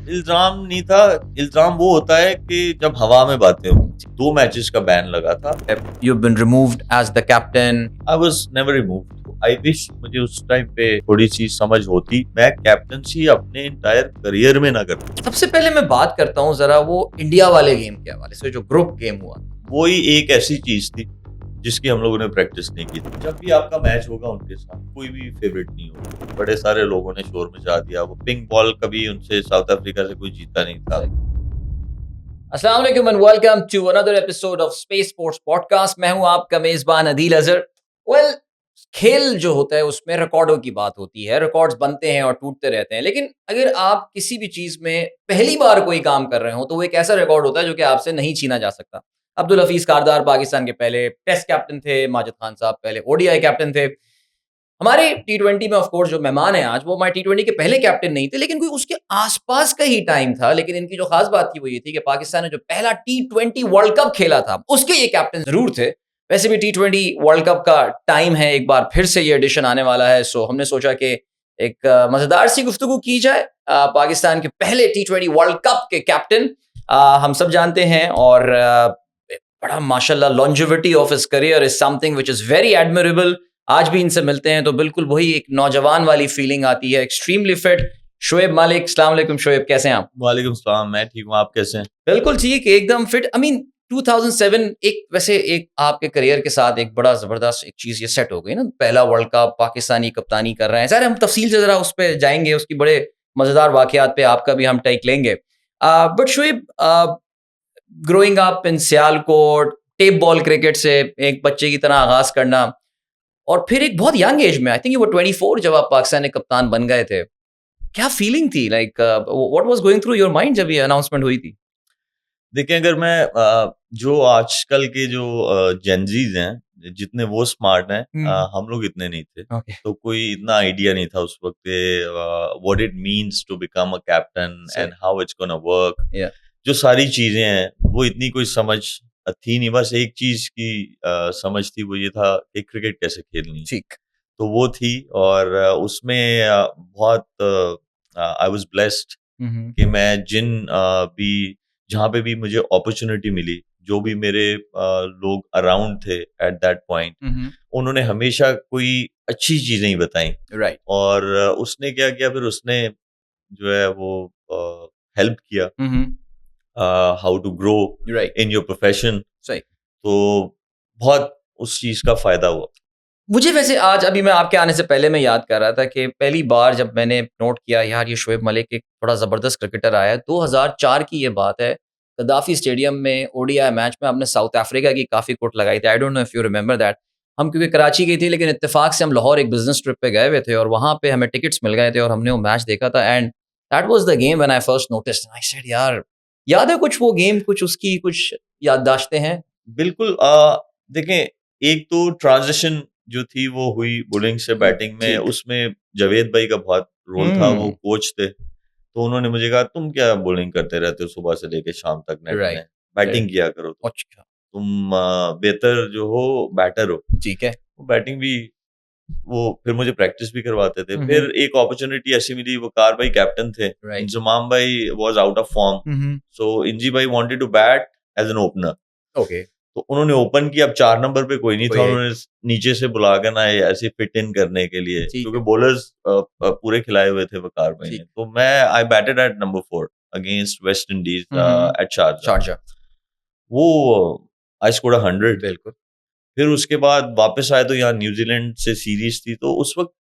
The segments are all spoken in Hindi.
इल्ज़ाम नहीं था, इल्ज़ाम वो होता है कि जब हवा में बातें हों। 2 मैचेस का बैन लगा था। You've been removed as the captain. I was never removed. I wish मुझे उस टाइम पे थोड़ी-सी समझ होती। मैं कैप्टेंसी अपने एंटायर करियर में ना करता। सबसे पहले मैं बात करता हूँ जरा वो इंडिया वाले गेम के हवाले से, जो ग्रुप गेम हुआ। वो ही एक ऐसी चीज़ थी जिसकी हम लोगों ने प्रैक्टिस नहीं की थी। जब भी आपका मैच होगा उनके साथ, कोई भी फेवरेट नहीं होगा। बड़े सारे लोगों ने शोर मचा दिया। वो पिंक बॉल कभी उनसे साउथ अफ्रीका से कोई जीता नहीं था। अस्सलाम वालेकुम and welcome to another episode of space sports podcast. मैं हूं आपका मेजबान अदील अजहर। वेल, खेल जो होता है उसमें रिकॉर्डों की बात होती है, रिकॉर्ड्स बनते हैं और टूटते रहते हैं। लेकिन अगर आप किसी भी चीज में पहली बार कोई काम कर रहे हो तो वो एक ऐसा रिकॉर्ड होता है जो कि आपसे नहीं छीना जा सकता। अब्दुल हफीज कारदार पाकिस्तान के पहले टेस्ट कैप्टन थे, माजिद खान साहब पहले ओडीआई कैप्टन थे। हमारे टी20 में ऑफ कोर्स जो मेहमान हैं आज, वो हमारे टी20 के पहले कैप्टन नहीं थे, लेकिन कोई उसके आसपास का ही टाइम था। लेकिन इनकी जो खास बात थी वो ये थी कि पाकिस्तान ने जो पहला टी20 वर्ल्ड कप खेला था उसके ये कैप्टन जरूर थे। वैसे भी टी20 वर्ल्ड कप का टाइम है, एक बार फिर से ये एडिशन आने वाला है। सो हमने सोचा कि एक मजेदार सी गुफ्तगू की जाए पाकिस्तान के पहले टी20 वर्ल्ड कप के कैप्टन। हम सब जानते हैं और बड़ा माशाल्लाह longevity of his career is something which is very admirable. आज भी इनसे मिलते हैं तो बिल्कुल वही एक नौजवान वाली फीलिंग आती है। एक्सट्रीमली फिट शोएब मालिक। अस्सलाम वालेकुम शोएब, कैसे हैं आप? वालेकुम सलाम, मैं ठीक हूँ, आप कैसे हैं? बिल्कुल ठीक, एकदम फिट। आई मीन 2007 एक वैसे एक आपके करियर के साथ एक बड़ा जबरदस्त एक चीज ये सेट हो गई ना, पहला वर्ल्ड कप पाकिस्तानी कप्तानी कर रहे हैं। सर हम तफसील से जरा उस पर जाएंगे, उसकी बड़े मजेदार वाकयात पे आपका भी हम टेक लेंगे। But Shoaib, growing up in Sialkot, tape ball cricket से एक बच्चे की तरह आगाज करना और फिर एक बहुत यंग एज में, आई थिंक वो 24 जब आप पाकिस्तान के कप्तान बन गए थे, क्या फीलिंग थी? Like what was going through your mind जब ये अनाउंसमेंट हुई थी? देखिए, अगर मैं जो आजकल के जो जेनज़ीज़ हैं, जितने वो स्मार्ट हैं, हम लोग इतने नहीं थे। ओके। तो कोई इतना आइडिया नहीं था उस वक़्त के what it means to become a captain सही। And how it's gonna work. Yeah. जो सारी चीज़ें हैं, वो इतनी कोई समझ थी नहीं। बस एक चीज़ की समझ थी, वो ये था कि क्रिकेट कैसे खेलनी है। ठीक। तो वो थी और उसमें बहुत आई वाज़ ब्लेस्ड कि मैं भी जहाँ पे भी मुझे अपॉर्चुनिटी मिली, जो भी मेरे लोग अराउंड थे एट दैट पॉइंट, उन्होंने हमेशा कोई अच्छी चीज़ें ही बताई। राइट। और उसने क्या किया, फिर उसने जो है वो हेल्प किया how to grow right. In your profession. सही। तो बहुत उस चीज़ का फ़ायदा हुआ। मुझे वैसे आज अभी मैं आपके आने से पहले मैं याद कर रहा था कि पहली बार जब मैंने नोट किया यार ये शोएब मलिक एक बड़ा ज़बरदस्त क्रिकेटर आया है, 2004 की ये बात है। गद्दाफी स्टेडियम में ओडीआई मैच में हमने साउथ अफ्रीका की काफ़ी कुट लगाई थी। I don't know if you remember that. हम क्योंकि कराची गई थी, लेकिन इत्तेफाक से हम लाहौर एक बिजनेस ट्रिप पे गए हुए थे और वहाँ पे हमें टिकट्स मिल गए थे और हमने वो मैच देखा था। And that was the game when I first noticed. I said यार, याद है कुछ वो गेम, कुछ उसकी कुछ याददाश्तें हैं? बिल्कुल। देखें, एक तो ट्रांज़िशन जो थी वो हुई बॉलिंग से बैटिंग में, ठीक। उसमें जावेद भाई का बहुत रोल था, वो कोच थे। तो उन्होंने मुझे कहा, "तुम क्या बॉलिंग करते रहते हो सुबह से लेके शाम तक नेट राइट। में? बैटिंग किया करो तुम। अच्छा। तुम बेहतर जो हो बैटर हो।" ठीक है। वो बैटिंग भी वो फिर मुझे प्रैक्टिस भी करवाते थे। हुँ, फिर हुँ। एक अपॉर्च्युनिटी ऐसी मिली, वकार भाई कैप्टन थे, राइट। इंज़माम भाई was out of form. Hmm, hmm. So Inzi भाई wanted to bat as an opener. Okay. तो उन्होंने ओपन किया। अब 4 नंबर पे कोई नहीं था, कोई उन्होंने नीचे से बुला के ना ऐसे फिट इन करने के लिए, ठीक क्योंकि है। बॉलर्स पूरे खिलाए हुए थे वकार भाई ने। ठीक। तो मैं I batted at number 4 against West Indies हुँ, हुँ। At Sharjah. शारजा। वो आई स्कोर्ड 100। बिल्कुल। फिर उसके बाद वापस आए तो यहाँ न्यूजीलैंड से सीरीज थी। तो उस वक्त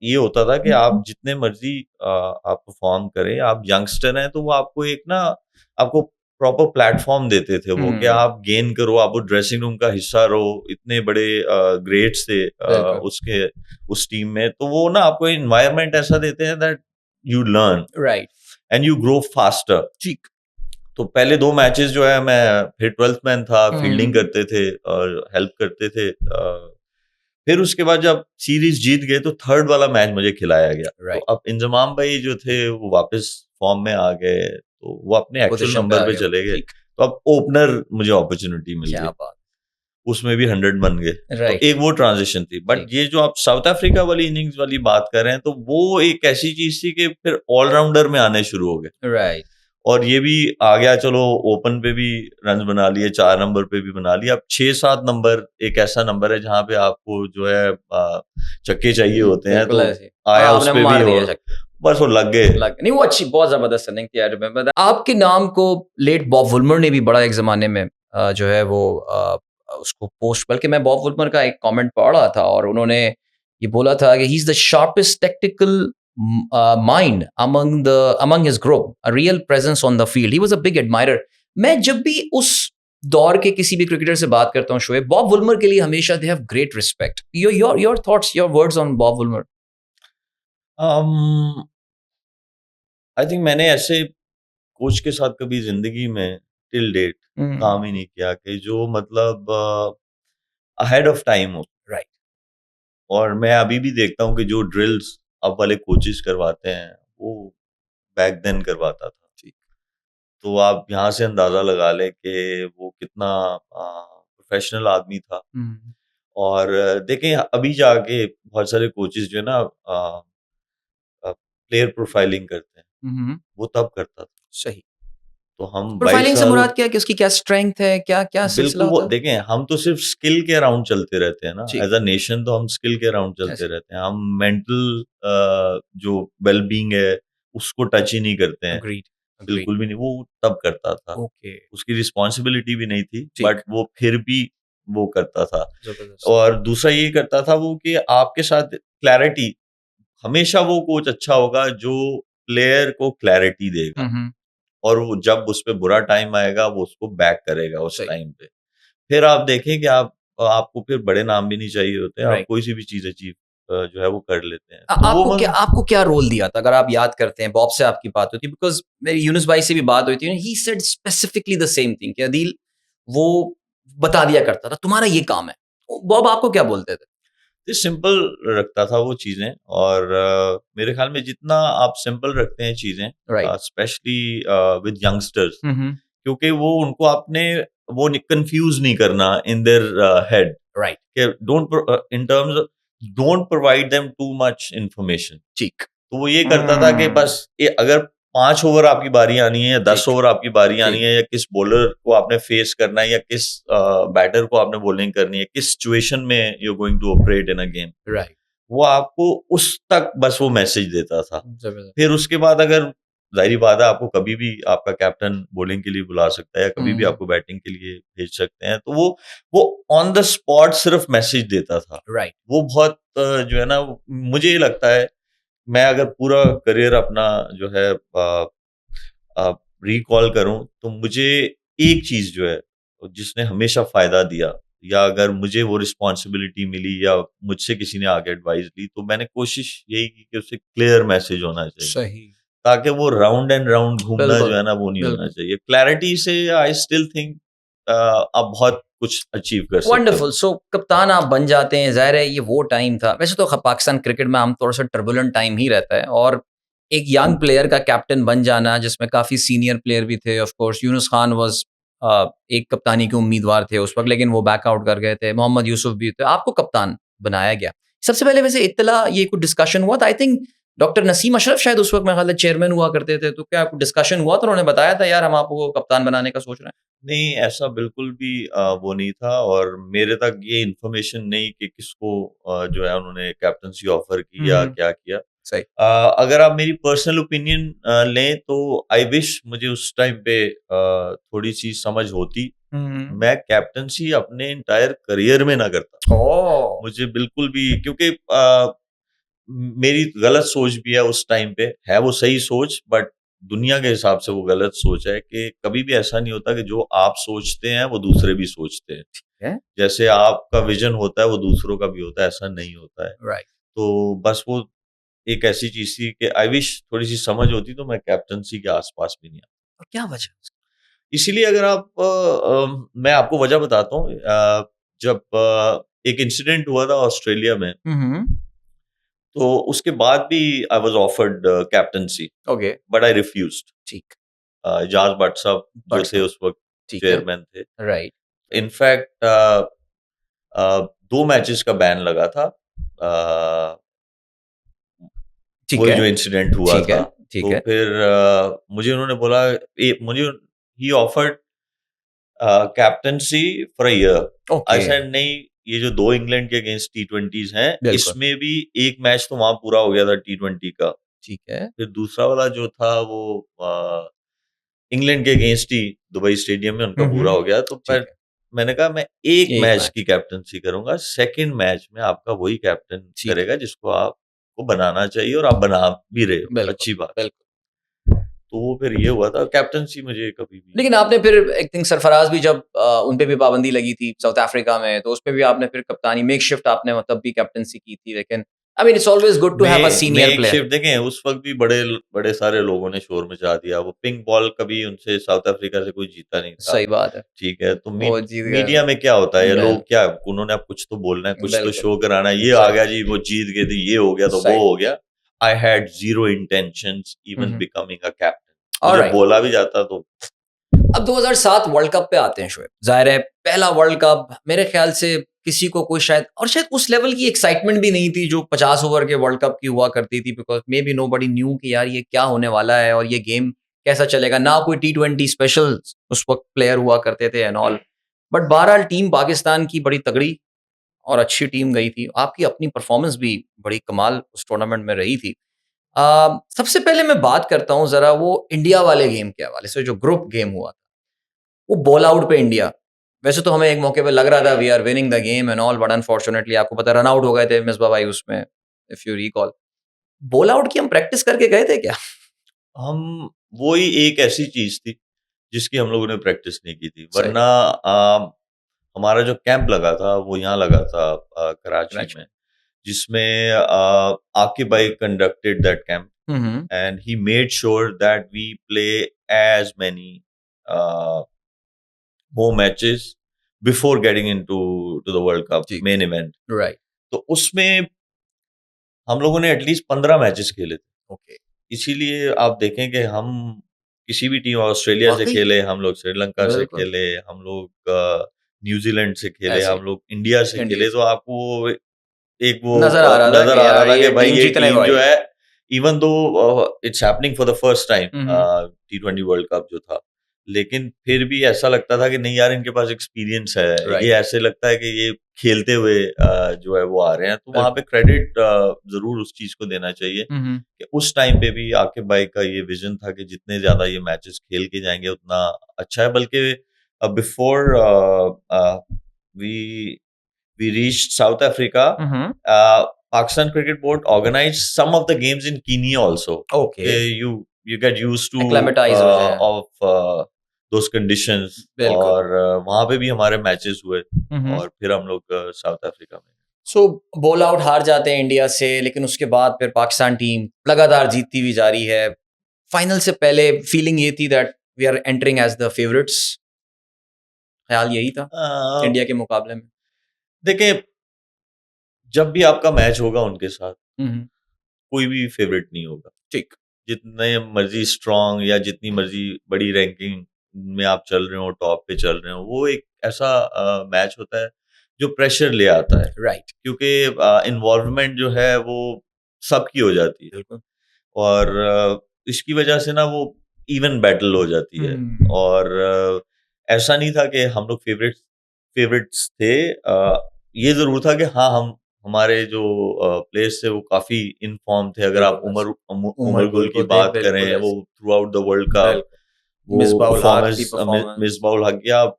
ये होता था कि आप जितने मर्जी आप परफॉर्म करें, आप यंगस्टर हैं, तो वो आपको एक ना आपको प्रॉपर प्लेटफॉर्म देते थे वो, कि आप गेन करो, आप वो ड्रेसिंग रूम का हिस्सा रहो। इतने बड़े ग्रेड्स थे बिल्कुल। उसके उस टीम में। तो वो ना आपको एनवायरनमेंट ऐसा देते हैं that you learn right. And you grow faster. ठीक। तो पहले 2 मैचेस जो है, मैं फिर 12th मैन था, फील्डिंग हुँ। करते थे और हेल्प करते थे। फिर उसके बाद जब सीरीज जीत गए तो 3rd वाला मैच मुझे खिलाया गया। तो राइट। अब इंजमाम भाई जो थे वो वापस फॉर्म में आ गए, तो वो अपने एक्चुअल पोज़ीशन पे नंबर आ पे गए वो। चले गए। ठीक। तो अब ओपनर मुझे अपॉर्चुनिटी मिल क्या गई। बात! उसमें भी 100 बन गए। तो राइट एक वो ट्रांजिशन थी। बट ठीक। ये जो आप साउथ अफ्रीका वाली इनिंग्स वाली बात कर रहे हैं, तो वो एक ऐसी चीज थी कि फिर ऑलराउंडर में आने शुरू हो गए। राइट और ये भी आ गया, चलो ओपन पे भी रन बना लिए, 4 नंबर पे भी बना लिए। अब 6-7 नंबर एक ऐसा नंबर है जहां पे आपको जो है छक्के चाहिए होते हैं, बिल्कुल तो ऐसे और आया उस आपने पे भी मार दिया और छक्का। बस वो लग गए। नहीं वो अच्छी बहुत जबरदस्त रनिंग थी, आई रिमेम्बर दैट। आपके नाम को लेट बॉब वुल्मर ने भी बड़ा एक जमाने में जो है वो उसको पोस्ट, बल्कि मैं बॉब वुल्मर का एक कमेंट पढ़ रहा था और उन्होंने ये बोला था कि he is the sharpest tactical mind among his group, a real presence on the field, he was a big admirer. मैं जब भी उस दौर के किसी भी क्रिकेटर से बात करता हूँ शोएब, बॉब वुल्मर के लिए हमेशा they have great respect. Your thoughts, your words on Bob Woolmer. I think मैंने ऐसे कोच के साथ कभी जिंदगी में टिल डेट काम ही नहीं किया कि जो मतलब अहेड ऑफ टाइम हो। राइट और मैं अभी भी देखता हूँ कि जो ड्रिल्स अब वाले कोचेस करवाते हैं, वो बैक देन करवाता था। ठीक। तो आप यहाँ से अंदाजा लगा लें कि वो कितना प्रोफेशनल आदमी था। और देखें अभी जाके बहुत सारे कोचेस जो है ना प्लेयर प्रोफाइलिंग करते हैं, वो तब करता था। सही। तो हम 22 प्रोफाइलिंग से साल मुराद क्या है कि उसकी क्या स्ट्रेंथ है, क्या क्या सिलसिला बिल्कुल वो होता है? देखें, हम तो सिर्फ स्किल के अराउंड चलते रहते हैं ना, ठीक। एज अ नेशन तो हम स्किल के अराउंड चलते जैसे रहते हैं। हम मेंटल जो वेलबींग है उसको टच ही नहीं करते हैं, अग्रीड अग्रीड। बिल्कुल भी नहीं। वो तब करता था, ओके उसकी रिस्पॉन्सिबिलिटी भी नहीं थी, ठीक। बट वो फिर भी वो करता था। जबरदस्त। और दूसरा ये करता था वो कि आपके साथ क्लैरिटी, हमेशा वो कोच अच्छा होगा जो प्लेयर को क्लैरिटी देगा, हम्म। और वो जब उस पे बुरा टाइम आएगा वो उसको बैक करेगा उस सही। टाइम पे। फिर आप देखें कि आपको फिर बड़े नाम भी नहीं चाहिए होते, आप राइट। कोई सी भी चीज़ अचीव जो है वो कर लेते हैं। तो वो आपको क्या रोल दिया था, अगर आप याद करते हैं? बॉब से आपकी बात होती, बिकॉज मेरी यूनुस भाई से भी बात हुई थी, he said specifically the same thing कि अदील वो बता दिया करता था तुम्हारा ये काम है। बॉब आपको क्या बोलते थे? ये सिंपल रखता था वो चीज़ें। और मेरे ख्याल में जितना आप सिंपल रखते हैं चीज़ें, राइट स्पेशली विद यंगस्टर्स, हम्म। क्योंकि वो उनको आपने वो कंफ्यूज नहीं करना इन देयर हेड राइट कि in terms don't provide them too much information. ठीक तो वो ये करता था कि बस ये अगर 5 ओवर आपकी बारी आनी है या 10 ठीक ओवर आपकी बारी आनी ठीक है, या किस बॉलर को आपने फेस करना है, या किस बैटर को आपने बॉलिंग करनी है, किस सिचुएशन में you are going to operate in a game, right वो आपको उस तक बस वो मैसेज देता था। जबरदस्त। फिर उसके बाद अगर ज़ाहिर बात है, आपको कभी भी आपका कैप्टन बॉलिंग के लिए बुला सकता है, या कभी भी आपको बैटिंग के लिए भेज सकते हैं, तो वो ऑन द स्पॉट सिर्फ मैसेज देता था। राइट वो बहुत जो है ना, मुझे ये लगता है, मैं अगर पूरा करियर अपना जो है रिकॉल करूं, तो मुझे एक चीज जो है जिसने हमेशा फायदा दिया, या अगर मुझे वो रिस्पॉन्सिबिलिटी मिली या मुझसे किसी ने आगे एडवाइस ली, तो मैंने कोशिश यही की कि उससे क्लियर मैसेज होना चाहिए, सही। ताकि वो राउंड एंड राउंड घूमना जो बिल्कुल है ना वो नहीं होना बिल्कुल। चाहिए। क्लैरिटी से आई स्टिल थिंक आप बहुत कुछ अचीव कर सकते हो। वंडरफुल। सो कप्तान आप बन जाते हैं, ज़ाहिर है ये वो टाइम था। वैसे तो पाकिस्तान क्रिकेट में आमतौर से टर्बुलेंट टाइम ही रहता है, और एक यंग प्लेयर का कैप्टन बन जाना जिसमें काफ़ी सीनियर प्लेयर भी थे, of course Yunus Khan was एक कप्तानी के उम्मीदवार थे उस वक़्त, लेकिन वो बैक आउट कर गए थे। मोहम्मद यूसुफ भी थे, आपको कप्तान बनाया गया। सबसे पहले वैसे इत्तला ये कुछ डिस्कशन हुआ था? I think doctor Naseem Ashraf शायद उस वक़्त मेरे ख़्याल है चेयरमैन हुआ करते थे, तो क्या डिस्कशन हुआ था? उन्होंने बताया था यार हम आपको कप्तान बनाने का सोच रहे हैं? नहीं, ऐसा बिल्कुल भी वो नहीं था, और मेरे तक ये इन्फॉर्मेशन नहीं कि किसको जो है उन्होंने कैप्टनसी ऑफर की या क्या किया। सही। अगर आप मेरी पर्सनल ओपिनियन लें, तो आई विश मुझे उस टाइम पे थोड़ी सी समझ होती। मैं कैप्टनसी अपने इंटायर करियर में ना करता, ओह! मुझे बिल्कुल भी, क्योंकि मेरी गलत सोच भी है उस टाइम पे, है वो सही सोच, बट दुनिया के हिसाब से वो गलत सोच है कि कभी भी ऐसा नहीं होता कि जो आप सोचते हैं वो दूसरे भी सोचते हैं। है? जैसे आपका विजन होता है वो दूसरों का भी होता है, ऐसा नहीं होता है। राइट। तो बस वो एक ऐसी चीज़ थी कि आई विश थोड़ी सी समझ होती, तो मैं कैप्टनसी के आसपास भी नहीं आता। और क्या वजह? इसीलिए अगर आप मैं आपको वजह बताता हूँ। जब एक इंसिडेंट हुआ था ऑस्ट्रेलिया में, तो उसके बाद भी I was offered captaincy, okay. But I refused. ठीक। एजाज भट्ट साहब जो भट्ट थे साहब, उस वक्त ठीक है। चेयरमैन थे। राइट। इनफैक्ट 2 मैचेस का बैन लगा था, ठीक वही है, जो इंसिडेंट हुआ ठीक है, था। ठीक तो है। फिर मुझे उन्होंने बोला, मुझे ही offered captaincy for a year. I okay, said नहीं, ये जो 2 इंग्लैंड के अगेंस्ट टी20s हैं, बिल्कुल, इसमें भी एक मैच तो वहां पूरा हो गया था टी20 का। ठीक है, फिर दूसरा वाला जो था वो इंग्लैंड के अगेंस्ट ही दुबई स्टेडियम में उनका पूरा हुँ, हो गया। तो ठीक पर है, मैंने कहा मैं एक 1 मैच मैच, की कैप्टनसी करूंगा, सेकंड मैच में आपका वही कैप्टन ठीक है, करेगा जिसको आपको बनाना चाहिए, और आप बना भी रहे हो, बिल्कुल, अच्छी बात। बिल्कुल। तो वो फिर ये हुआ था, कैप्टनसी मुझे कभी भी। लेकिन आपने फिर आई थिंक सरफराज भी जब उन पे भी पाबंदी लगी थी साउथ अफ्रीका में, तो उसपे भी आपने फिर कप्तानी मेकशिफ्ट आपने तब भी कैप्टनसी की थी, लेकिन I mean it's always good to have a senior make player. Shift देखें, उस वक्त भी बड़े बड़े सारे लोगों ने शोर मचा दिया। वो पिंक बॉल कभी उनसे साउथ अफ्रीका से कोई जीता नहीं था। सही बात है, ठीक है, तो वो जीत गए मीडिया थे। में क्या होता है, बिल लोग क्या, उन्होंने अब कुछ तो बोलना है, कुछ तो बिल्कुल, शो कराना है, ये आ सही, गया जी, वो जीत गए थे, ये हो गया तो वो सही। हो गया। I had zero intentions hmm, even hmm. Becoming a captain. मुझे ऑलराइट, बोला भी जाता तो अब 2007 वर्ल्ड कप पे आते हैं शोएब। ज़ाहिर है पहला वर्ल्ड कप मेरे ख़्याल से किसी को कोई शायद उस लेवल की एक्साइटमेंट भी नहीं थी जो 50 ओवर के वर्ल्ड कप की हुआ करती थी, बिकॉज़ मेबी नोबडी न्यू कि यार ये क्या होने वाला है और ये गेम कैसा चलेगा। ना कोई टी20 स्पेशल उस वक़्त प्लेयर हुआ करते थे एंड ऑल। बट बहरहाल टीम पाकिस्तान की बड़ी तगड़ी और अच्छी टीम गई थी। आपकी अपनी परफ़ॉर्मेंस भी बड़ी कमाल उस टूर्नामेंट में रही थी। सबसे पहले मैं बात करता हूँ ज़रा वो इंडिया वाले गेम के हवाले से, जो ग्रुप गेम हुआ था। वो बॉल आउट पे इंडिया, वैसे तो हमें एक मौके पे लग रहा था we are winning the game and all, but unfortunately आपको पता है रन आउट हो गए थे मिसबा भाई उसमें, if you recall. Ball out की हम प्रैक्टिस करके गए थे क्या? हम, वो ही एक ऐसी चीज थी जिसकी हम लोगों ने प्रैक्टिस नहीं की थी। सही, वरना हमारा जो कैंप लगा था वो यहाँ लगा था, कराची करेक्ट। में, जिसमें आकिब भाई conducted that camp, hmm, hmm. and he made sure that we play as many more matches before getting into the World Cup ठीक main है, event. राइट, तो उसमें हम लोगों ने एटलीस्ट 15 मैचेस खेले थे। ओके, इसीलिए आप देखें कि हम किसी भी टीम, ऑस्ट्रेलिया से वाक़ई, खेले, हम लोग श्रीलंका से बिल्कुल, खेले, हम लोग न्यूजीलैंड से खेले, ऐसे ही, हम लोग इंडिया से इंडिया खेले, से। तो आपको एक वो नज़र आ रहा था नज़र कि आ रहा यार था ये कि भाई टीम ये जीतने टीम जो वाली है। है, even though it's happening for the first time, hmm, hmm, T20 world cup जो था, लेकिन फिर भी ऐसा लगता था कि नहीं यार, इनके पास एक्सपीरियंस है। ये राइट, ऐसे लगता है कि ये खेलते हुए जो है वो आ रहे हैं। तो वहाँ पे बिल्कुल। क्रेडिट ज़रूर उस चीज़ को देना चाहिए हुँ, हुँ, कि उस टाइम पे भी आकिब भाई का ये विज़न था कि जितने ज़्यादा ये मैचेस खेल के जाएँगे उतना अच्छा है। बल्कि before we we reached South Africa. Hmm, hmm, Pakistan Cricket Board organized some of the games in Kenya also. Okay, Okay, you get used to एक्लेमेटाइज़ हो जाएँ, of those conditions, बिल्कुल। और वहाँ पे भी हमारे मैचेस हुए, हुँ, हुँ। और फिर हम लोग साउथ अफ्रीका में। सो बॉल आउट हार जाते हैं इंडिया से, लेकिन उसके बाद फिर पाकिस्तान टीम लगातार जीतती हुई जा रही है। फाइनल से पहले फीलिंग ये थी that we are entering as the favourites, ख्याल यही था अ, इंडिया के मुकाबले में? देखिए, जब भी आपका मैच होगा उनके साथ, हुँ, हुँ। कोई भी फेवरेट नहीं होगा। ठीक, जितने मर्जी स्ट्रांग या जितनी मर्जी बड़ी रैंकिंग में आप चल रहे हो, टॉप पे चल रहे हो, वो एक ऐसा मैच होता है जो प्रेशर ले आता है, राइट, क्योंकि इन्वॉल्वमेंट जो है वो सबकी हो जाती है, बिल्कुल। और इसकी वजह से ना वो इवन बैटल हो जाती है। हुँ, और ऐसा नहीं था कि हम लोग फेवरेट्स थे। ये ज़रूर था कि हाँ, हम हमारे जो प्लेयर्स थे वो काफ़ी इन फॉर्म थे। अगर आप बिल्कुल ऐसे। उमर उमर गुल गुल की को थे, बात करें, बिल्कुल वो ऐसे, through out the world cup बिल्कुल। वो मिसबाह-उल हक की परफॉर्मेंस, परफॉर्मेंस, मिसबाह उल हक, या आप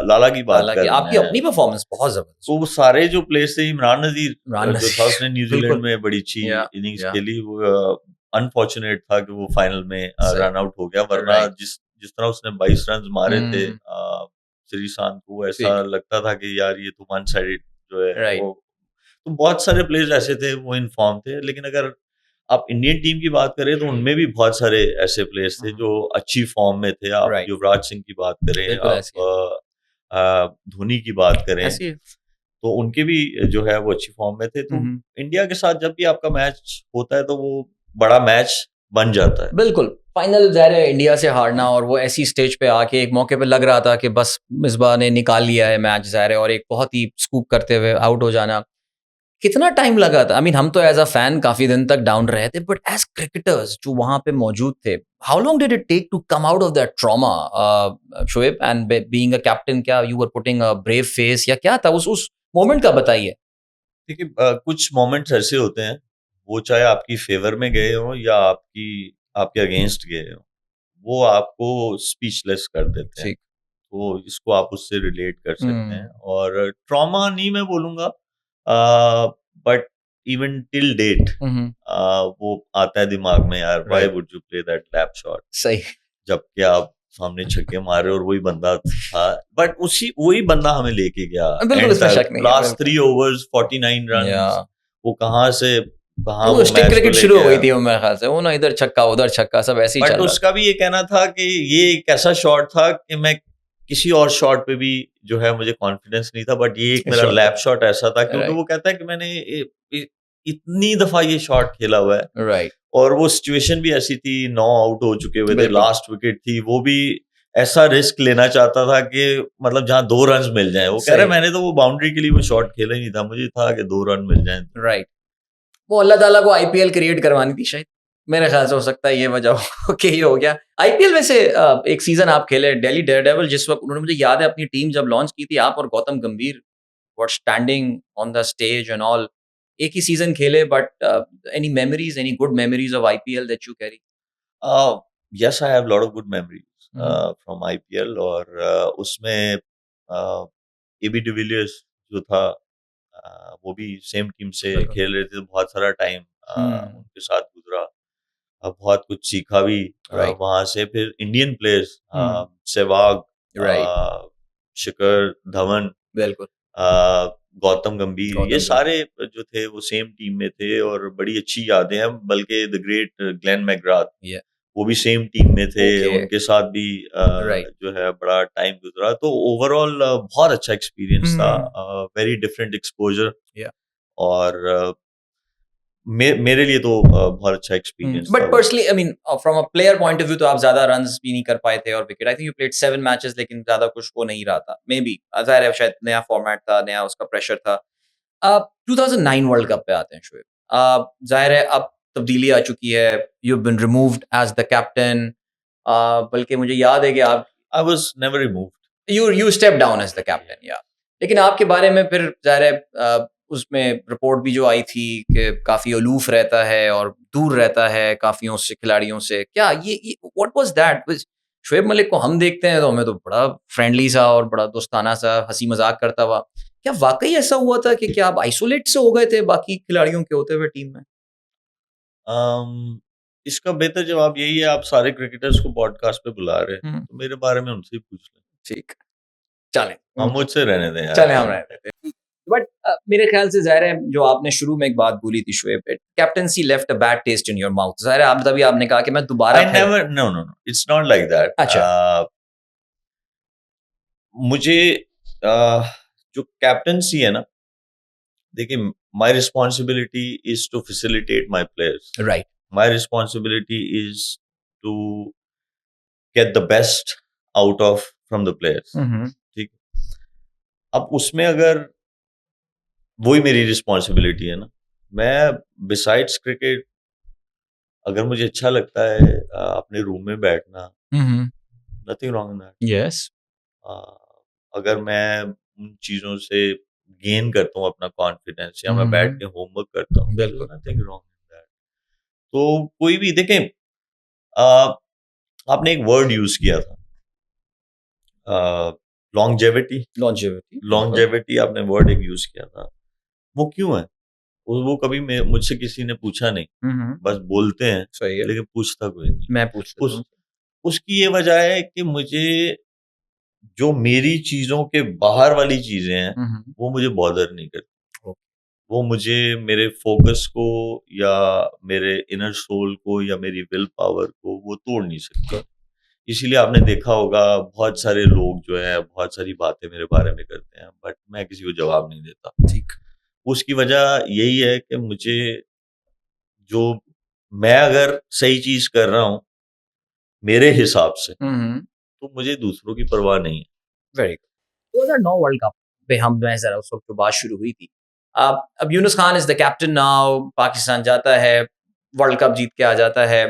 लाला की बात हालाँकि कर रहे आपकी हैं, अपनी परफॉर्मेंस बहुत ज़बरदस्त, तो वो सारे जो प्लेयर्स थे, इमरान नज़ीर इमरान जो था, नज़ीर उसने न्यूज़ीलैंड बिल्कुल, में बड़ी अच्छी या इनिंग्स या खेली। वो अनफॉर्चुनेट था कि वो फाइनल में सही, रन आउट हो गया, वरना राइट, जिस जिस तरह उसने 22 रन्स मारे थे हुँ, श्रीशांत को, ऐसा ठीक, लगता था कि यार ये तो वन साइडेड जो है राइट, वो। तो बहुत सारे प्लेयर्स ऐसे थे, वो इन फॉर्म थे। लेकिन अगर आप इंडियन टीम की बात करें तो उनमें भी बहुत सारे ऐसे प्लेयर्स थे हुँ, जो अच्छी फॉर्म में थे। आप राइट, युवराज सिंह की बात करें, बिल्कुल आप ऐसी है, धोनी की बात करें, ऐसी है। तो उनके भी जो है वो अच्छी फॉर्म में थे। हुँ, तो हुँ, इंडिया के साथ जब भी आपका मैच होता है तो वो बड़ा मैच बन जाता है। बिल्कुल, फाइनल ज़ाहिर है इंडिया से हारना और वो ऐसी स्टेज पे आके एक मौके पे लग रहा था कि बस मिसबाह ने निकाल लिया है मैच ज़ाहिर है, और एक बहुत ही स्कूप करते हुए आउट हो जाना। कितना टाइम लगा था? आई मीन हम तो एज़ अ फैन काफ़ी दिन तक डाउन रहे थे, बट एज़ क्रिकेटर्स जो वहाँ पे मौजूद थे, how long did it take to come out of that trauma Shoaib, and being a captain, क्या you were putting a brave face या क्या था उस मोमेंट का बताइए? देखिए कुछ मोमेंट्स ऐसे होते हैं, वो चाहे आपकी फेवर में गए हों या आपके अगेंस्ट गए हों, वो आपको स्पीचलेस कर देते हैं। ठीक। तो इसको आप उससे रिलेट कर सकते हैं, हुँ, और ट्रॉमा नहीं मैं बोलूँगा, बट इवन टिल डेट हुँ, हुँ, वो आता है दिमाग में, यार why right, would you play that lap shot, सही, जबकि आप सामने छक्के मारे और वही बंदा था, बट उसी वही बंदा हमें लेके गया बिल्कुल एंड इसमें तक, शक नहीं है, लास्ट बिल्कुल। 3 ओवर्स 49 या रन्स, वो कहाँ से कहाँ वो वो स्टिक मैच को क्रिकेट शुरू लेके हो गई आया। थी वो मेरे ख्याल से, वो ना इधर छक्का उधर छक्का सब ऐसे ही बट चल रहा था। उसका भी ये कहना था कि ये एक ऐसा शॉट था कि मैं किसी और शॉट पे भी जो है मुझे कॉन्फिडेंस नहीं था, बट ये एक इस मेरा शॉट लैप पे, शॉट ऐसा था, क्योंकि राइट, वो कहता है कि मैंने इतनी दफा ये शॉट खेला हुआ है, राइट, और वो सिचुएशन भी ऐसी थी, 9 आउट हो चुके हुए थे, बिल्कुल, लास्ट विकेट थी, वो भी ऐसा रिस्क लेना चाहता था कि मतलब जहाँ 2 रन्स मिल जाएं, वो कह रहा है सही, मैंने तो वो बाउंड्री के लिए वो शॉट खेला ही नहीं था, मुझे था कि 2 रन मिल जाएं। राइट। वो अल्लाह ताला को आईपीएल क्रिएट करवानी थी शायद। मेरे ख्याल से हो सकता है ये वजह हो कि ये हो गया। आईपीएल वैसे एक सीज़न आप खेले दिल्ली डेयरडेविल, जिस वक़्त उन्होंने, मुझे याद है अपनी टीम जब लॉन्च की थी, आप और गौतम गंभीर were standing on the stage and all. एक ही सीज़न खेले, but any memories, any good memories of IPL that you carry? Yes, I have lot of good memories hmm, hmm. From IPL, और उसमें एबी डिविलियर्स जो था, वो भी सेम टीम से बिल्कुल। खेल रहे थे, तो बहुत सारा टाइम हुँ, उनके साथ गुजरा, बहुत कुछ सीखा भी राइट। वहां से। फिर इंडियन प्लेयर्स, हुँ, सहवाग, राइट, शिखर धवन, बिल्कुल, गौतम गंभीर, ये गौतम गंभीर। सारे जो थे वो सेम टीम में थे, और बड़ी अच्छी यादें हैं। बल्कि द ग्रेट ग्लेन मैकग्राथ, या वो भी सेम टीम में थे, ओके, उनके साथ भी राइट। जो है बड़ा टाइम गुजरा। तो ओवरऑल बहुत अच्छा एक्सपीरियंस था, हुँ, वेरी डिफरेंट एक्सपोजर, या और मेरे लिए तो बहुत अच्छा एक्सपीरियंस था बट वो। Personally I mean from a player point of view तो आप ज्यादा रन्स भी नहीं कर पाए थे और wicket, I think you played 7 matches, लेकिन ज्यादा कुछ वो नहीं रहा था मे बी, जाहिर है शायद नया फॉर्मेट था, नया उसका प्रेशर था। अब 2009 वर्ल्ड कप पे आते हैं शोएब। जाहिर है अब तब्दीली आ चुकी है, you been removed as the captain, बल्कि मुझे याद है कि आप I was never removed. You step down as the captain, या लेकिन आपके बारे में फिर जाहिर है उसमें रिपोर्ट भी जो आई थी कि काफी अलूफ रहता है और दूर रहता है काफियों से, खिलाड़ियों से, क्या ये what was that? Shoaib Malik को हम देखते हैं तो हमें तो बड़ा फ्रेंडली सा और बड़ा दोस्ताना सा हंसी मजाक करता हुआ, क्या वाकई ऐसा हुआ था कि क्या आप आइसोलेट से हो गए थे बाकी खिलाड़ियों के होते हुए टीम में? अम, इसका बेहतर जवाब यही है, आप सारे क्रिकेटर्स को पॉडकास्ट पे बुला रहे हैं, हम्म, तो मेरे बारे में उनसे ही पूछ लें। ठीक, चलें, हम मुझसे रहने दें यार। चलें हम रह लेते हैं। बट मेरे ख्याल से ज़ाहिर है जो आपने शुरू में एक बात बोली थी Shoaib, captaincy left a bad taste in your mouth, ज़ाहिर है आप तभी आपने कहा कि मैं दोबारा आई फिर, never, no no no, it's not like that. अच्छा, मुझे जो कैप्टनसी है ना, देखिए, my responsibility is to facilitate my players, right, my responsibility is to get the best out of from the players. Hmm, ठीक, अब उसमें अगर वही मेरी रिस्पॉन्सिबिलिटी है ना, मैं बिसाइड्स क्रिकेट, अगर मुझे अच्छा लगता है अपने रूम में बैठना, hmm, nothing wrong in that. Yes, अगर मैं उन चीज़ों से गेन करता हूँ अपना कॉन्फिडेंस, या मैं बैठ हम्म, के होमवर्क करता हूँ, देयर बिल्कुल, is nothing wrong in that. तो कोई भी देखें, अ, आपने एक वर्ड यूज़ किया था, लॉन्जेविटी। लॉन्जेविटी, बिल्कुल, लॉन्जेविटी आपने वर्ड एक यूज़ किया था, वो क्यों है? वो कभी मुझसे किसी ने पूछा नहीं, हम्म, बस बोलते हैं, सही है, लेकिन पूछता कोई नहीं। मैं पूछ लेता उस हूँ, उसकी ये वजह है कि मुझे जो मेरी चीज़ों के बाहर वाली चीज़ें हैं, हम्म, वो मुझे बॉदर नहीं करती। ओके, वो मुझे मेरे फ़ोकस को, या मेरे इनर सोल को, या मेरी विल पावर को वो तोड़ नहीं सकती। गुड, इसीलिए आपने देखा होगा, बहुत सारे लोग जो हैं बहुत सारी बातें मेरे बारे में करते हैं, बट मैं किसी को जवाब नहीं देता। ठीक, उसकी वजह यही है कि मुझे जो मैं अगर सही चीज कर रहा हूँ मेरे हिसाब से, हम्म, तो मुझे दूसरों की परवाह नहीं है। Very good. 2009 वर्ल्ड कप पे मैं जरा उस वक्त जो बात शुरू हुई थी, अब Yunus Khan is the captain now, Pakistan जाता है, वर्ल्ड कप जीत के आ जाता है।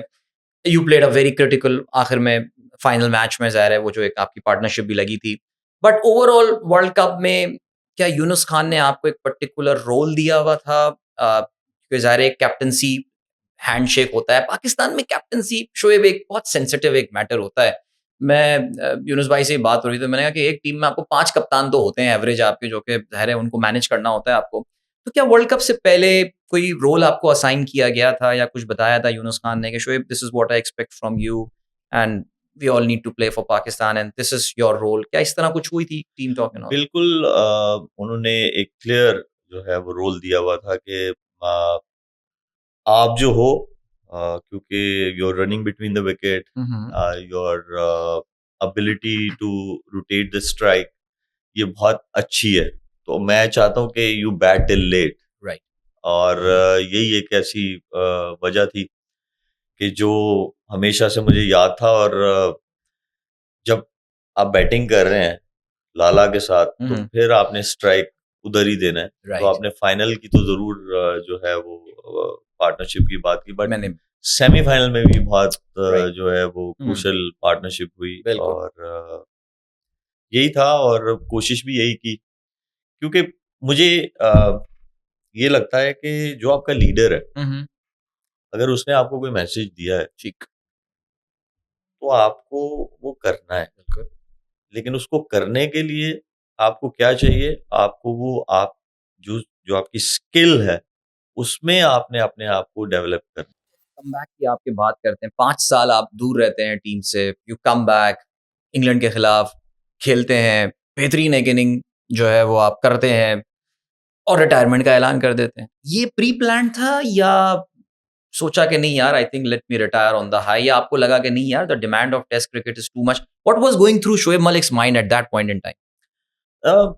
You played a very critical, आखिर में फाइनल मैच में ज़ाहिर है वो जो एक आपकी पार्टनरशिप भी लगी थी। बट ओवरऑल वर्ल्ड कप में क्या यूनुस खान ने आपको एक पर्टिकुलर रोल दिया हुआ था? क्योंकि ज़ाहिर है एक कैप्टनसी हैंडशेक होता है। पाकिस्तान में कैप्टनसी शोएब एक बहुत सेंसिटिव एक मैटर होता है। मैं यूनुस भाई से ही बात हो रही थी, तो मैंने कहा कि एक टीम में आपको 5 कप्तान तो होते हैं एवरेज आपके, जो कि ज़ाहिर है उनको मैनेज करना होता है आपको। तो क्या वर्ल्ड कप से पहले कोई रोल आपको असाइन किया गया था या कुछ बताया था यूनुस खान ने कि Shoaib this is what I expect from you and we all need to play for Pakistan and this is your role? क्या इस तरह कुछ हुई थी टीम टॉक एंड ऑल? बिल्कुल उन्होंने एक क्लियर जो है वो रोल दिया हुआ था कि आप जो हो, क्योंकि your running between the wicket, hmm, hmm. Your ability to rotate the strike, ये बहुत अच्छी है। तो मैं चाहता हूँ कि you bat till late. Right. और यही एक ऐसी वजह थी कि जो हमेशा से मुझे याद था। और जब आप बैटिंग कर रहे हैं लाला के साथ, हुँ, तो हुँ। फिर आपने स्ट्राइक उधर ही देना है। तो राइट। आपने फाइनल की तो ज़रूर जो है वो पार्टनरशिप की बात की, बट मैंने सेमीफाइनल में भी बहुत राइट। जो है वो हुँ, क्रूशियल पार्टनरशिप हुई। बिल्कुल। और यही था, और कोशिश भी यही की, क्योंकि मुझे ये लगता है कि जो आपका लीडर है, हुँ, हुँ। अगर उसने आपको कोई मैसेज दिया है, ठीक। तो आपको वो करना है। बिल्कुल। लेकिन उसको करने के लिए आपको क्या चाहिए? आपको वो आप जो जो आपकी स्किल है, उसमें आपने अपने आप को डेवलप करना। कमबैक की आपकी बात करते हैं, 5 साल आप दूर रहते हैं टीम से, यू कम बैक, इंग्लैंड के खिलाफ खेलते हैं, बेहतरीन एक इनिंग जो है वो आप करते हैं और रिटायरमेंट का ऐलान कर देते हैं। ये प्री प्लान्ड था या सोचा कि नहीं यार I think let me retire on the high, या आपको लगा कि नहीं यार the demand of test cricket is too much? What was going through Shoaib Malik's mind at that point in time? Uh,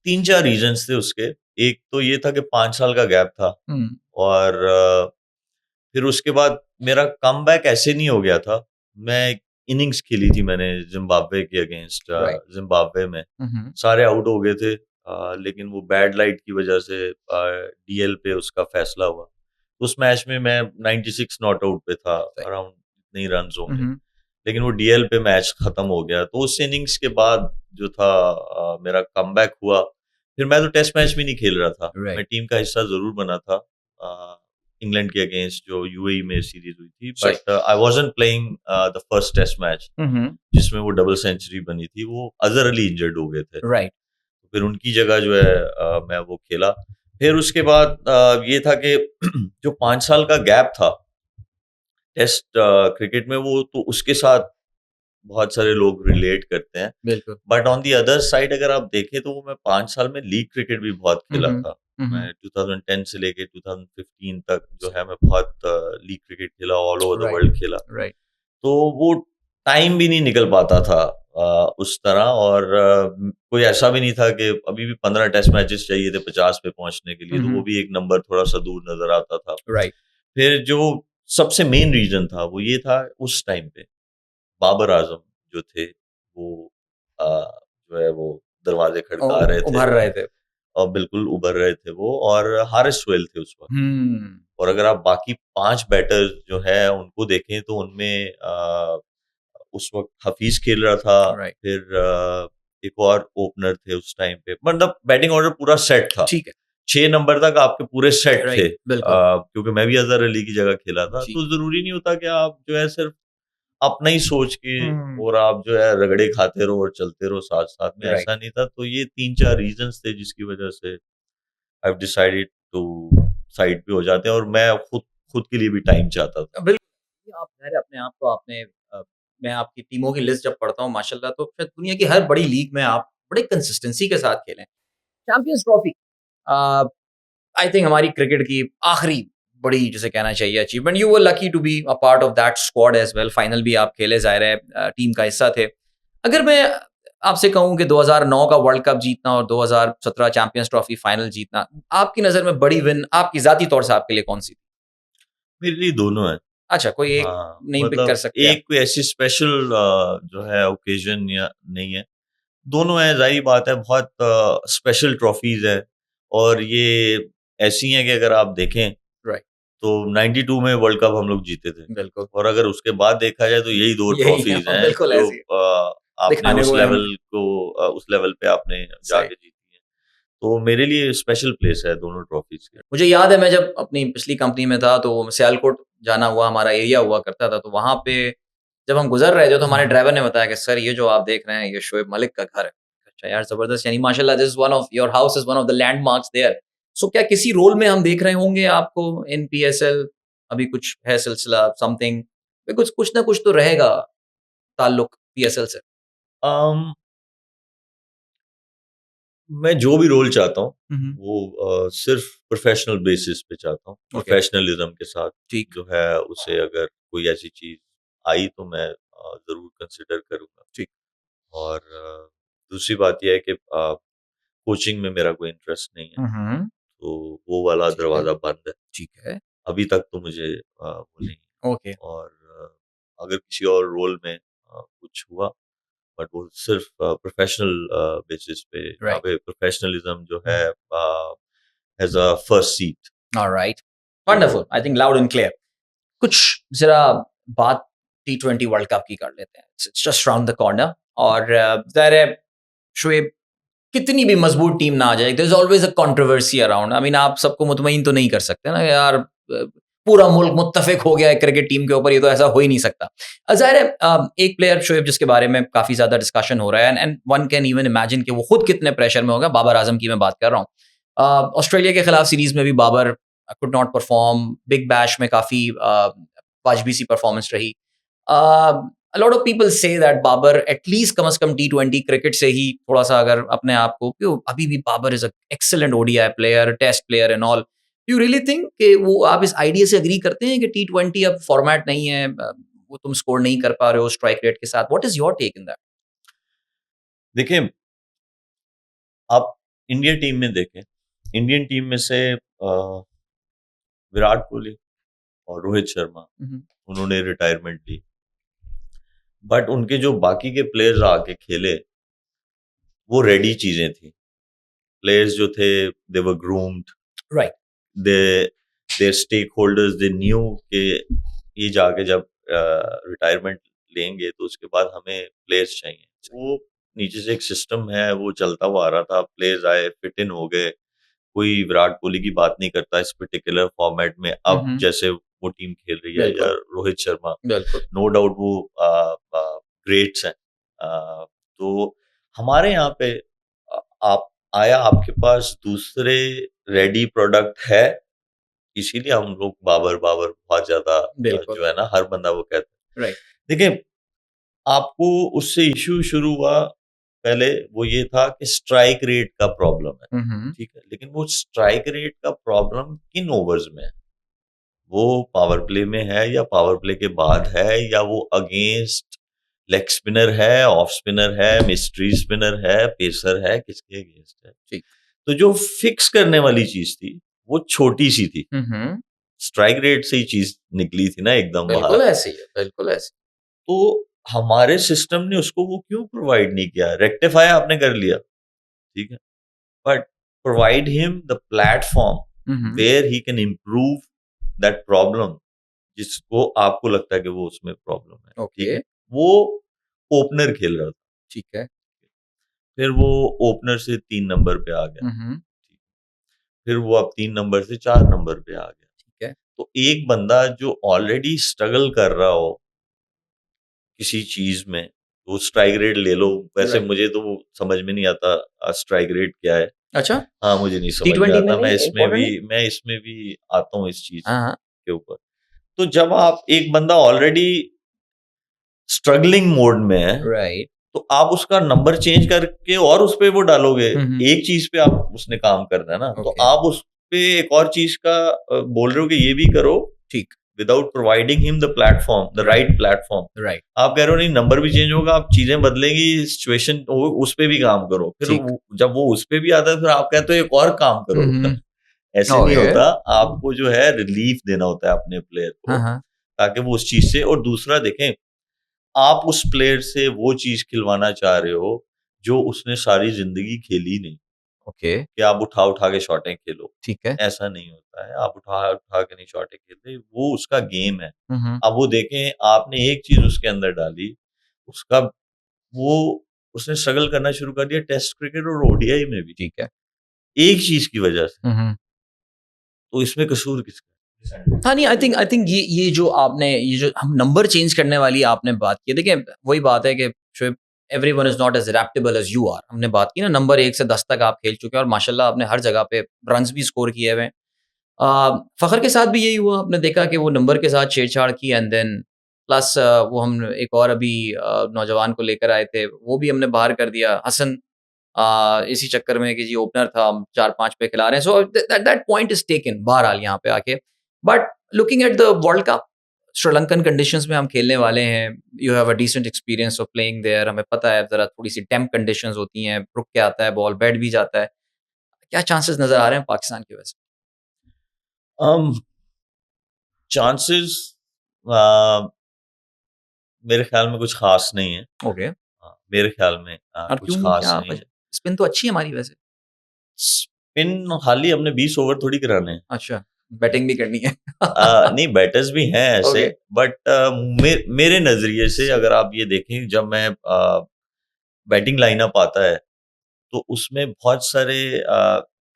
3-4 reasons थे उसके। एक तो ये था कि 5 साल का गैप था। हुँ, और फिर उसके बाद मेरा कमबैक ऐसे नहीं हो गया था। मैं इनिंग्स खेली थी मैंने ज़िम्बाब्वे के अगेंस्ट, राइट। ज़िम्बाब्वे में। हुँ, हुँ। सारे आउट हो गए थे, लेकिन वो बैड लाइट की वजह से डीएल पे उसका फैसला हुआ। उस मैच में मैं 96 नॉट आउट पे था, राइट। अराउंड इतने ही रन्स हुँ, होंगे। हुँ। लेकिन वो डीएल पे मैच खत्म हो गया। तो उस इनिंग्स के बाद जो था मेरा कमबैक हुआ। फिर मैं तो टेस्ट मैच भी नहीं खेल रहा था। मैं राइट। टीम का हिस्सा ज़रूर बना था इंग्लैंड के अगेंस्ट जो यूएई में सीरीज़ हुई थी। सही। But I wasn't playing the first test match, हुँ, हुँ। जिसमें वो डबल सेंचुरी बनी थी। वो अज़हर अली इंजर्ड हो गए थे। राइट। फिर उनकी जगह जो है मैं वो खेला। फिर उसके बाद ये था कि जो 5 साल का गैप था टेस्ट क्रिकेट में, वो तो उसके साथ बहुत सारे लोग रिलेट करते हैं। बिल्कुल। But on the other side अगर आप देखें, तो वो मैं 5 साल में लीग क्रिकेट भी बहुत हुँ, खेला हुँ। था। हुँ, मैं हुँ। 2010 से लेके 2015 तक जो है मैं बहुत लीग क्रिकेट खेला, all over the right. World खेला। राइट। तो वो टाइम भी नहीं निकल पाता था उस तरह। और कोई ऐसा भी नहीं था कि अभी भी 15 टेस्ट मैचेस चाहिए थे 50 पे पहुंचने के लिए, हुँ, तो वो हुँ। भी एक नंबर थोड़ा-सा दूर नज़र आता था। राइट। फिर जो सबसे मेन रीज़न था, वो ये था उस टाइम पे बाबर आज़म जो थे, वो अ, जो है वो दरवाज़े खड़का रहे थे, उभर रहे थे। और बिल्कुल उभर रहे थे वो, और हारिस सोहेल थे उस वक़्त। हुँ। और अगर आप बाकी 5 बैटर्स जो हैं उनको देखें, तो उनमें उस वक़्त हफ़ीज़ खेल रहा था। राइट। फिर एक और ओपनर थे उस टाइम पे, मतलब बैटिंग ऑर्डर पूरा सेट था। ठीक है। 6 नंबर तक आपके पूरे सेट थे। राइट, बिल्कुल। क्योंकि मैं भी अज़हर अली की जगह खेला था, जी। तो ज़रूरी नहीं होता कि आप जो है सिर्फ़ अपना ही सोच के हुँ। और आप जो है रगड़े खाते रहो और चलते रहो साथ-साथ में, राइट। ऐसा नहीं था। तो ये 3-4 रीज़न्स थे जिसकी वज़ह से I have decided to side पे हो जाते हैं, और मैं खुद खुद के लिए भी टाइम चाहता था। बिल्कुल, आप ज़ाहिर है अपने आप को आपने मैं आपकी टीमों की लिस्ट जब पढ़ता हूँ माशाल्लाह, तो शायद दुनिया की हर बड़ी लीग में आप बड़े कंसिस्टेंसी के साथ खेले हैं। Champions trophy uh, I think हमारी क्रिकेट की आखिरी बड़ी जिसे कहना चाहिए achievement, you were lucky to be a part of that squad as well, final भी आप खेले, ज़ाहिर है टीम का हिस्सा थे। अगर मैं आपसे कहूँ कि 2009 का वर्ल्ड कप जीतना और 2017 चैंपियंस ट्रॉफी फाइनल जीतना, आपकी नज़र में बड़ी विन आपकी ज़ाती तौर से आपके लिए कौन-सी थी? मेरे लिए दोनों हैं। अच्छा, कोई एक हाँ, नहीं पिक कर मतलब सकते आप? एक कोई ऐसी स्पेशल जो है ओकेजन या नहीं है। दोनों हैं, ज़ाहिर बात है, बहुत स्पेशल ट्रॉफीज़ है और ये ऐसी हैं कि अगर आप देखें राइट, तो 92 में वर्ल्ड कप हम लोग जीते थे बिल्कुल। और अगर उसके बाद देखा जाए तो यही 2 यही है, ट्रॉफीज़ हैं बिल्कुल जो ऐसी है। आपने दिखाने उस को है लेवल हमें। को उस लेवल पे आपने सही। जाके जीती हैं। तो मेरे लिए स्पेशल प्लेस है दोनों ट्रॉफीज़ की। मुझे याद है मैं जब अपनी पिछली कंपनी में था तो सियालकोट जाना हुआ, हमारा एरिया हुआ करता था, तो वहाँ पे जब हम गुज़र रहे थे तो हमारे ड्राइवर ने बताया कि सर ये जो आप देख रहे हैं ये शोएब मलिक का घर है। अच्छा यार ज़बरदस्त, यानी माशाल्लाह this is one of your house is one of the landmarks there. So क्या किसी रोल में हम देख रहे होंगे आपको इन पीएसएल? अभी कुछ है सिलसिला समथिंग? कुछ कुछ ना कुछ तो रहेगा ताल्लुक पीएसएल से। अम, मैं जो भी रोल चाहता हूँ हुँ, हुँ। वो सिर्फ़ प्रोफ़ेशनल बेसिस पे चाहता हूँ। ओके, प्रोफ़ेशनलिज़्म के साथ ठीक, जो है उसे अगर कोई ऐसी चीज़ आई तो मैं ज़रूर कंसिडर करूँगा। ठीक। और दूसरी बात ये है कि कोचिंग में मेरा कोई इंटरेस्ट नहीं है, हुँ, हुँ। तो वो वाला ठीक है, दरवाज़ा बंद है। ठीक है। अभी तक तो मुझे वो नहीं ओके, और अगर किसी और रोल में कुछ हुआ बट वो सिर्फ़ प्रोफ़ेशनल बेसिस पे जहाँ राइट। पे प्रोफ़ेशनलिज़्म जो है has a first seat. Alright. तो wonderful, I think loud and clear. कुछ ज़रा बात टी20 वर्ल्ड कप की कर लेते हैं। It's just round the corner और ज़ाहिर है शोएब, कितनी भी मजबूत टीम ना आ जाए, there is always a controversy around. I mean आप सबको मुतमईन तो नहीं कर सकते ना यार, पूरा मुल्क मुत्तफ़िक हो गया है क्रिकेट टीम के ऊपर, ये तो ऐसा हो ही नहीं सकता। ज़ाहिर है एक प्लेयर शोएब जिसके बारे में काफ़ी ज़्यादा डिस्कशन हो रहा है and one can even imagine कि वो खुद कितने प्रेशर में होगा, बाबर आज़म की मैं बात कर रहा हूँ। ऑस्ट्रेलिया के खिलाफ सीरीज़ में भी Babar could not perform, big bash में काफ़ी वाजबी सी परफॉर्मेंस रही। a lot of people say that Babar at least कम से कम टी20 क्रिकेट से ही थोड़ा सा अगर अपने आप को, क्यों अभी भी Babar is excellent ODI player, test player and all. You really think कि वो, आप इस आइडिया से एग्री करते हैं कि टी20 अब फॉर्मेट नहीं है, वो तुम स्कोर नहीं कर पा रहे हो स्ट्राइक रेट के साथ? What is your take in that? देखिए, आप इंडिया टीम में देखें, इंडियन टीम में से विराट कोहली और रोहित शर्मा उन्होंने रिटायरमेंट ली। बट उनके जो बाकी के प्लेयर्स आके खेले, वो रेडी चीज़ें थी। प्लेयर्स जो थे they were groomed, right. They there stakeholders they knew कि ये जाके जब रिटायरमेंट लेंगे तो उसके बाद हमें प्लेयर्स चाहिए। वो नीचे से एक सिस्टम है, वो चलता हुआ आ रहा था, प्लेयर्स आए, फिट इन हो गए। कोई विराट कोहली की बात नहीं करता इस पर्टिकुलर फॉर्मेट में अब जैसे वो टीम खेल रही है, या बिल्कुल, रोहित शर्मा, बिल्कुल। नो डाउट वो ग्रेट्स हैं। तो हमारे यहाँ पे आप आया, आपके पास दूसरे रेडी प्रोडक्ट है, इसीलिए हम लोग बाबर बाबर बहुत ज्यादा बिल्कुल। जो है ना, हर बंदा वो कहता है। राइट। देखिए, आपको उससे इश्यू शुरू हुआ, पहले वो ये था कि स्ट्राइक रेट का प्रॉब्लम है, ठीक है, लेकिन वो स्ट्राइक रेट का प्रॉब्लम किन ओवर्स में है? वो पावर प्ले में है या पावर प्ले के बाद है, या वो अगेंस्ट लेग स्पिनर है, ऑफ स्पिनर है, मिस्ट्री स्पिनर है, पेसर है, किसके अगेंस्ट है? ठीक। तो जो फिक्स करने वाली चीज थी वो छोटी सी थी, स्ट्राइक रेट से ही चीज निकली थी ना एकदम बिल्कुल बाहर। ऐसे ही है, बिल्कुल ऐसे। तो हमारे सिस्टम ने उसको वो क्यों प्रोवाइड नहीं किया? रेक्टिफाई आपने कर लिया, ठीक है, but provide him the platform where he can improve that problem, जिसको आपको लगता है कि वो उसमें प्रॉब्लम है, ठीक ओके। है। वो ओपनर खेल रहा था, ठीक है। फिर वो ओपनर से 3 नंबर पे आ गया, ठीक। फिर वो अब 3 नंबर से 4 नंबर पे आ गया। ठीक है। तो एक बंदा जो ऑलरेडी स्ट्रगल कर रहा हो किसी चीज में, तो स्ट्राइक रेट ले लो। वैसे राइट। मुझे तो वो समझ में नहीं आता स्ट्राइक रेट क्या है। अच्छा, हाँ, मुझे नहीं समझ में टी20 में आता। नहीं इम्पोर्टेंट है? मैं इसमें भी आता हूँ इस चीज हाँ, हाँ। के ऊपर। तो जब आप एक बंदा ऑलरेडी स्ट्रगलिंग मोड में है, राइट। तो आप उसका नंबर चेंज करके और उस पे वो डालोगे। एक चीज पे आप उसने काम करना है ना, तो ओके। आप उस पे एक और चीज का बोल रहे हो कि ये भी करो, ठीक। Without providing him the platform, the right platform. Right. आप कह रहे हो नहीं, नंबर भी चेंज होगा, आप चीजें बदलेंगी, सिचुएशन उस पे भी काम करो। फिर ठीक। जब वो उस पे भी आता है, फिर आप कहते हो एक और काम करो। ऐसे नहीं ओके। होता। आपको जो है रिलीफ देना होता है अपने प्लेयर हाँ, को। हाँ। ताकि वो उस चीज से, और दूसरा देखें, आप उस प्लेयर से वो चीज खिलवाना चाह रहे हो जो उसने सारी जिंदगी खेली नहीं, ओके, कि आप उठा उठा के शॉटें खेलो, ठीक है। ऐसा नहीं होता है। आप उठा उठा के नहीं शॉटें खेलते, वो उसका गेम है। हुँ। अब वो देखें, आपने एक चीज उसके अंदर डाली, उसका वो उसने स्ट्रगल करना शुरू कर दिया टेस्ट क्रिकेट और ओडीआई में भी, ठीक है। एक चीज की वजह से। हुँ। तो इसमें कसूर किसका? हाँ, नहीं, आई थिंक ये जो आपने ये जो हम नंबर चेंज करने वाली आपने बात की, देखिए वही बात है कि Shoaib, everyone is not as adaptable as you are. हमने बात की ना, नंबर 1 से 10 तक आप खेल चुके हैं और माशाल्लाह आपने हर जगह पे रन्स भी स्कोर किए हुए हैं। फ़खर के साथ भी यही हुआ, आपने देखा कि वो नंबर के साथ छेड़छाड़ की एंड देन प्लस वो हम एक और अभी नौजवान को लेकर आए थे, वो भी हमने बाहर कर दिया, हसन। इसी चक्कर में कि जी ओपनर था, हम 4-5 पे खिला रहे हैं। So that point is taken बहरहाल यहाँ पे आके। But looking at the world cup, Sri Lankan conditions में हम खेलने वाले हैं। You have a decent experience of playing there, हमें पता है ज़रा थोड़ी-सी डैम्प कंडीशंस होती हैं, रुक के आता है बॉल, बैठ भी जाता है। क्या चांसेस नज़र आ रहे हैं पाकिस्तान की वजह से? चांसेस मेरे ख्याल में कुछ खास नहीं है। ओके। हाँ, मेरे ख्याल में और कुछ क्यों, खास क्या नहीं वजह? है। स्पिन तो अच्छी है हमारी वैसे। स्पिन हाल ही हमने 20 ओवर थोड़ी कराने हैं। अच्छा, बैटिंग भी करनी है। नहीं, बैटर्स भी हैं ऐसे, ओके। बट मेरे नजरिए से अगर आप ये देखें, जब मैं बैटिंग लाइनअप आता है तो उसमें बहुत सारे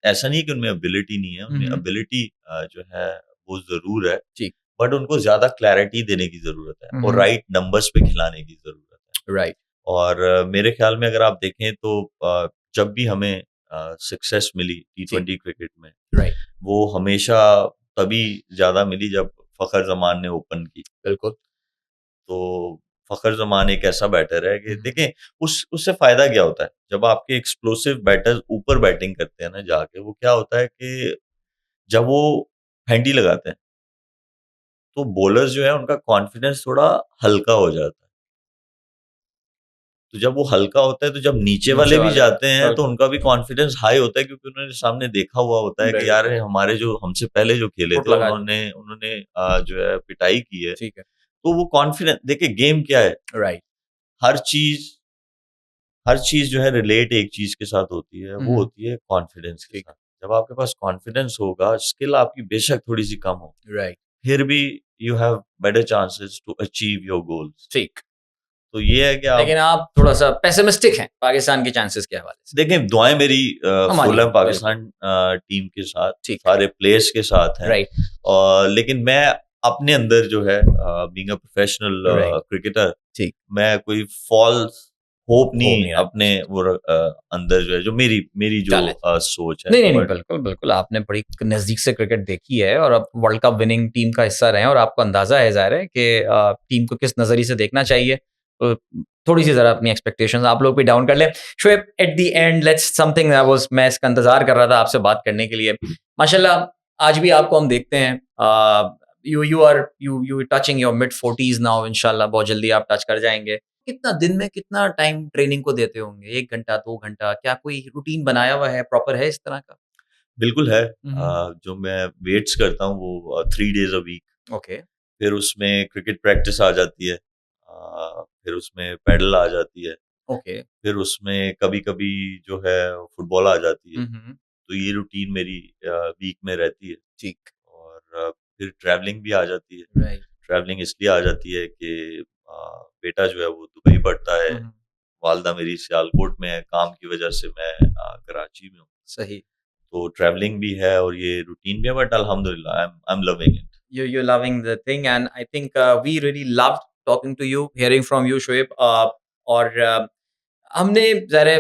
ऐसा नहीं है कि उनमें एबिलिटी नहीं है, हुँ, उनमें हुँ। एबिलिटी जो है वो जरूर है, ठीक। बट उनको ज्यादा क्लैरिटी देने की जरूरत है हुँ, और हुँ। राइट नंबर्स पे खिलाने की जरूरत है। राइट, और मेरे ख्याल में अगर आप देखें तो जब भी हमें सक्सेस मिली ठीक, T20 क्रिकेट में, राइट, वो हमेशा तभी ज्यादा मिली जब फखर जमान ने ओपन की। बिल्कुल। तो फखर जमान एक ऐसा बैटर है कि हुँ, हुँ। देखें, उससे फायदा क्या होता है जब आपके एक्सप्लोसिव बैटर्स ऊपर बैटिंग करते हैं ना जाके, वो क्या होता है कि जब वो फेंटी लगाते हैं तो बॉलर्स जो है उनका कॉन्फिडेंस थोड़ा हल्का हो जाता है। तो जब वो हल्का होता है तो जब नीचे नीचे वाले भी वाले, जाते हैं तो बिल्कुल, उनका भी कॉन्फिडेंस हाई होता है, क्योंकि उन्होंने सामने देखा हुआ होता है कि यार बिल्कुल, हमारे जो हमसे पहले जो खेले चोट थे लगा दी। उन्होंने उन्होंने जो है पिटाई की है। ठीक है, तो वो कॉन्फिडेंस देखिए, गेम क्या है, राइट। हर चीज हर चीज जो है रिलेट एक चीज के साथ होती है, हुँ, वो हुँ। होती है कॉन्फिडेंस के ठीक साथ। जब आपके पास कॉन्फिडेंस होगा, स्किल आपकी बेशक थोड़ी सी कम हो, है, राइट, फिर भी you have better chances to achieve your goals. ठीक। तो ये है कि आप लेकिन आप थोड़ा-सा पेसिमिस्टिक हैं पाकिस्तान के चांसेस के हवाले से। देखें, दुआएं मेरी हमारी फुल है भी, बिल्कुल, पाकिस्तान टीम के साथ, ठीक है, सारे प्लेयर्स के साथ हैं। राइट, और लेकिन मैं अपने अंदर जो है, being a professional right, cricketer, ठीक। मैं कोई फॉल्स होप होप नहीं नहीं अपने रखते। वो अंदर जो है, जो मेरी मेरी जो चलें। सोच है, नहीं, बट बिल्कुल, बिल्कुल, आपने बड़ी नज़दीक से क्रिकेट देखी है और आप वर्ल्ड कप विनिंग टीम का हिस्सा रहे हैं और आपको अंदाज़ा है ज़ाहिर है कि टीम को किस नज़रिए से देखना चाहिए। तो थोड़ी-सी ज़रा अपनी एक्सपेक्टेशंस आप लोग भी डाउन कर लें। Shoaib, at the end let's something that was, मैं इसका इंतज़ार कर रहा था आपसे बात करने के लिए। माशाल्लाह आज भी आपको हम देखते हैं, you touching your mid 40s now, इंशाल्लाह बहुत जल्दी आप टच कर जाएँगे। कितना दिन में कितना टाइम ट्रेनिंग को देते होंगे? 1 घंटा, 2 घंटा? क्या कोई रूटीन बनाया हुआ है, प्रॉपर है इस तरह का? बिल्कुल है। हुँ, हुँ। जो मैं वेट्स करता हूँ वो 3 डेज अ वीक, ओके, फिर उसमें क्रिकेट प्रैक्टिस आ जाती है, फिर उसमें पैडल आ जाती है, ओके। फिर उसमें कभी-कभी जो है फुटबॉल आ जाती है। हुँ, हुँ। तो ये रूटीन मेरी वीक में रहती है। ठीक, और फिर ट्रैवलिंग भी आ जाती है। राइट। ट्रैवलिंग इसलिए आ जाती है कि बेटा जो है वो दुबई पढ़ता है, हुँ, हुँ। वालदा मेरी सियालकोट में है, काम की वजह से मैं कराची में हूँ। सही। तो ट्रैवलिंग भी है और ये रूटीन भी है, बट अल्हम्दुलिल्लाह I am loving it. You're loving the thing and I think we really loved talking to you, hearing from you, Shoaib. और हमने ज़रा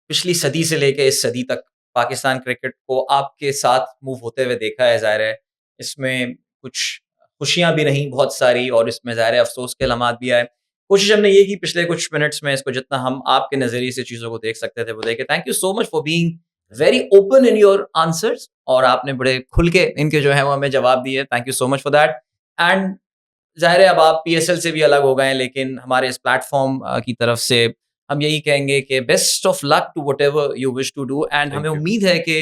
पिछली सदी से लेके इस सदी तक पाकिस्तान क्रिकेट को आपके साथ मूव होते हुए देखा है, ज़ाहिर है। इसमें कुछ खुशियाँ भी रहीं बहुत सारी और इसमें ज़ाहिर है अफ़सोस के लम्हात भी आए। कोशिश हमने ये की पिछले कुछ मिनट्स में इसको जितना हम आपके नज़रिए से चीज़ों को देख सकते थे वो देखे। Thank you so much for being very open in your answers और आपने बड़े खुल के इनके जो है वो हमें जवाब दिए। Thank you so much for that. And ज़ाहिर है अब आप पीएसएल से भी अलग हो गए हैं, लेकिन हमारे इस प्लेटफ़ॉर्म की तरफ से हम यही कहेंगे कि best of luck to whatever you wish to do and हमें थैंक यू। उम्मीद है कि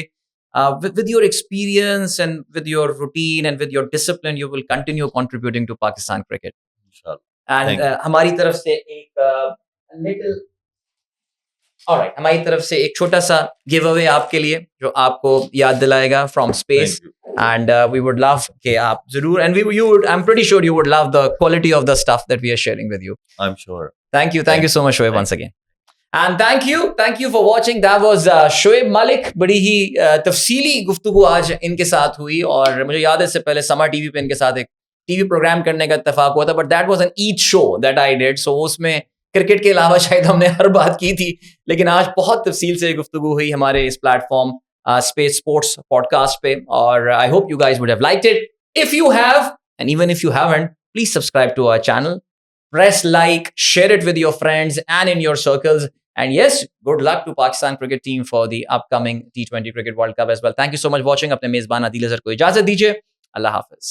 with your experience and with your routine and with your discipline, you will continue contributing to Pakistan cricket. इंशाल्लाह. And Thank you. हमारी तरफ से एक little alright, हमारी तरफ से एक छोटा सा गिव अवे आपके लिए जो आपको याद दिलाएगा from space. Thank you. And we would love कि आप जरूर and you would, I'm pretty sure you would love the quality of the stuff that we are sharing with you. I'm sure. Thank you so much, Shoaib, once again. And thank you for watching. That was Shoaib Malik. बड़ी ही तफसीली गुफ्तगू आज इनके साथ हुई और मुझे याद है इससे पहले समा टीवी पे इनके साथ एक टीवी प्रोग्राम करने का इत्तेफाक हुआ था, but that was an each show that I did. So उसमें क्रिकेट के अलावा शायद हमने हर बात की थी, लेकिन आज बहुत तफसील से गुफ्तगू हुई हमारे इस प्लेटफॉर्म स्पेस स्पोर्ट्स पॉडकास्ट पे, और I hope you guys would have liked it. If you have and even if you haven't, please subscribe to our channel, press like, share it with your friends and in your circles. And yes, good luck to Pakistan cricket team for the upcoming T20 Cricket World Cup as well. Thank you so much for watching. अपने मेजबान आदिल अजहर को इजाजत दीजिए. अल्लाह हाफिज.